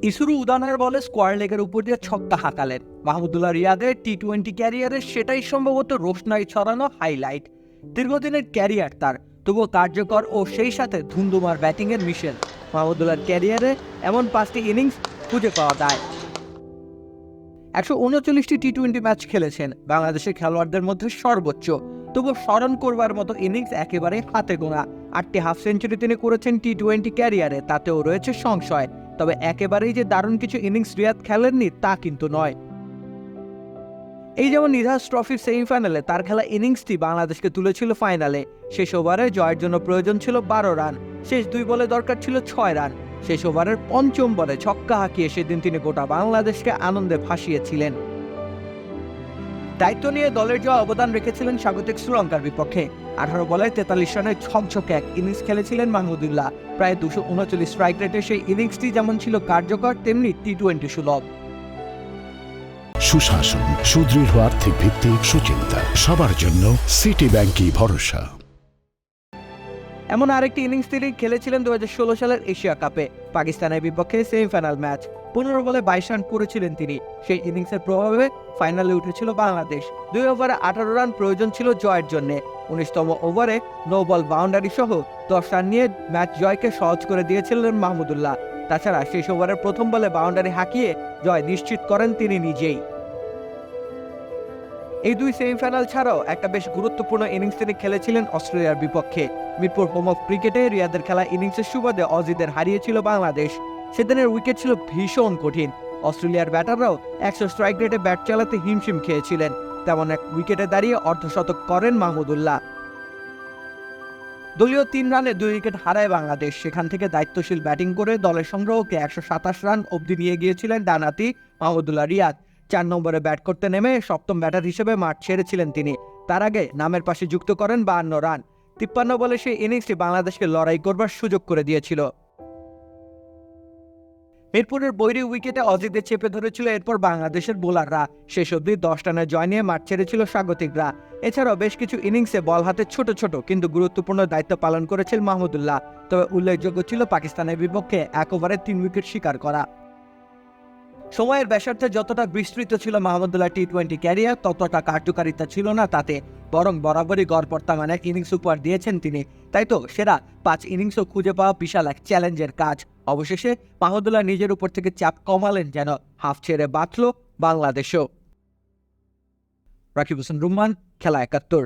ইসুরু উদানের বলে স্কোয়ার লেগের উপর দিয়ে ছক্কা হাঁকালেন মাহমুদুল্লাহ রিয়াদের টি-20 ক্যারিয়ারে। সেটাই সম্ভবত রোশনাই ছড়ানো হাইলাইট। দীর্ঘদিনের ক্যারিয়ার তার, তবুও কার্যকর ও সেই সাথে ধুন্দুমার ব্যাটিংয়ের মিশেল। মাহমুদুল্লাহর ক্যারিয়ারে এমন 5টি ইনিংস খুঁজে পাওয়া যায়। 139টি টি-20 ম্যাচ খেলেছেন, বাংলাদেশের খেলোয়াড়দের মধ্যে সর্বোচ্চ। তবুও স্মরণ করবার মতো ইনিংস একেবারে হাতে গোনা। 8টি হাফ সেঞ্চুরি তিনি করেছেন টি-20 ক্যারিয়ারে, তাতেও রয়েছে সংশয়। তবে একেবারেই যে দারুণ কিছু ইনিংস রিয়াদ খেলেননি তা কিন্তু নয়। এই যেমন নিধাস ট্রফির সেমিফাইনালে তার খেলা ইনিংসটি বাংলাদেশকে তুলেছিল ফাইনালে। শেষ ওভারে জয়ের জন্য প্রয়োজন ছিল 12 রান, শেষ 2 বলে দরকার ছিল 6 রান। শেষ ওভারের 5ম বলে ছক্কা হাঁকিয়ে সেদিন তিনি গোটা বাংলাদেশকে আনন্দে ভাসিয়েছিলেন। দায়িত্ব নিয়ে দলের জয় অবদান রেখেছিলেন স্বাগতিক শ্রীলঙ্কার বিপক্ষে। 18 বলে 43 রানের ঝকঝকে এক ইনিংস খেলেছিলেন মাহমুদুল্লাহ। প্রায় 239 স্ট্রাইক রেটে সেই ইনিংসটি যেমন ছিল কার্যকর, তেমনি টি-20 সুলভ। সুশাসন, সুদৃঢ় আর্থিক ভিত্তি, সুচিন্তা, সবার জন্য সিটি ব্যাংকই ভরসা। এমন আরেকটি ইনিংস তিনি খেলেছিলেন 2016 সালের এশিয়া কাপে পাকিস্তানের বিপক্ষে সেমিফাইনাল ম্যাচ। 15 বলে 22 রান করেছিলেন তিনি। সেই ইনিংসের প্রভাবে ফাইনালে উঠেছিল বাংলাদেশ। 2 ওভারে 18 রান প্রয়োজন ছিল জয়ের জন্য। 19তম ওভারে নো বল বাউন্ডারি সহ 10 রান নিয়ে ম্যাচ জয়কে সহজ করে দিয়েছিলেন মাহমুদুল্লাহ। তাছাড়া শেষ ওভারের প্রথম বলে বাউন্ডারি হাঁকিয়ে জয় নিশ্চিত করেন তিনি নিজেই। এই 2 সেমিফাইনাল ছাড়াও একটা বেশ গুরুত্বপূর্ণ ইনিংস তিনি খেলেছিলেন অস্ট্রেলিয়ার বিপক্ষে। মিরপুর হোম অফ ক্রিকেটে রিয়াদের খেলা ইনিংসের সুবাদে অজিদের হারিয়েছিল বাংলাদেশ। সেদিনের উইকেট ছিল ভীষণ কঠিন। অস্ট্রেলিয়ার ব্যাটাররাও 100 স্ট্রাইক রেটে ব্যাট চালাতে হিমশিম খেয়েছিলেন। তেমন এক উইকেটে দাঁড়িয়ে অর্ধশতক করেন মাহমুদুল্লাহ। দলীয় 3 রানে 2 উইকেট হারায় বাংলাদেশ। সেখান থেকে দায়িত্বশীল ব্যাটিং করে দলের সংগ্রহকে 127 রান অবধি নিয়ে গিয়েছিলেন ডানহাতি মাহমুদুল্লাহ রিয়াদ। 4 নম্বরে ব্যাট করতে নেমে 7ম ব্যাটার হিসেবে মাঠ ছেড়েছিলেন তিনি। তার আগে নামের পাশে যুক্ত করেন 52 রান। 53 বলে সেই ইনিংসটি বাংলাদেশকে লড়াই করবার সুযোগ করে দিয়েছিল। মিরপুরের বৈরী উইকেটে অজিদের চেপে ধরেছিল এরপর বাংলাদেশের বোলাররা। শেষ অবধি 10 রানের জয় নিয়ে মাঠ ছেড়েছিল স্বাগতিকরা। এছাড়াও বেশ কিছু ইনিংসে বল হাতে ছোট ছোট কিন্তু গুরুত্বপূর্ণ দায়িত্ব পালন করেছিল মাহমুদুল্লাহ। তবে উল্লেখযোগ্য ছিল পাকিস্তানের বিপক্ষে 1 ওভারে 3 উইকেট শিকার করা। সময়ের ব্যাসার্থে যতটা বিস্তৃত ছিল মাহমুদুল্লাহ টি-20 ক্যারিয়ার, ততটা কার্যকারিতা ছিল না তাতে। বরং বরাবরই গড়পড়তা মানে ইনিংস উপহার দিয়েছেন তিনি। তাই তো সেরা 5 ইনিংসও খুঁজে পাওয়া বিশাল এক চ্যালেঞ্জের কাজ। অবশেষে মাহমুদুল্লাহ নিজের উপর থেকে চাপ কমালেন, যেন হাফ ছেড়ে বাঁচল বাংলাদেশও। রাকিব হোসেন রুম্মান, খেলা 71।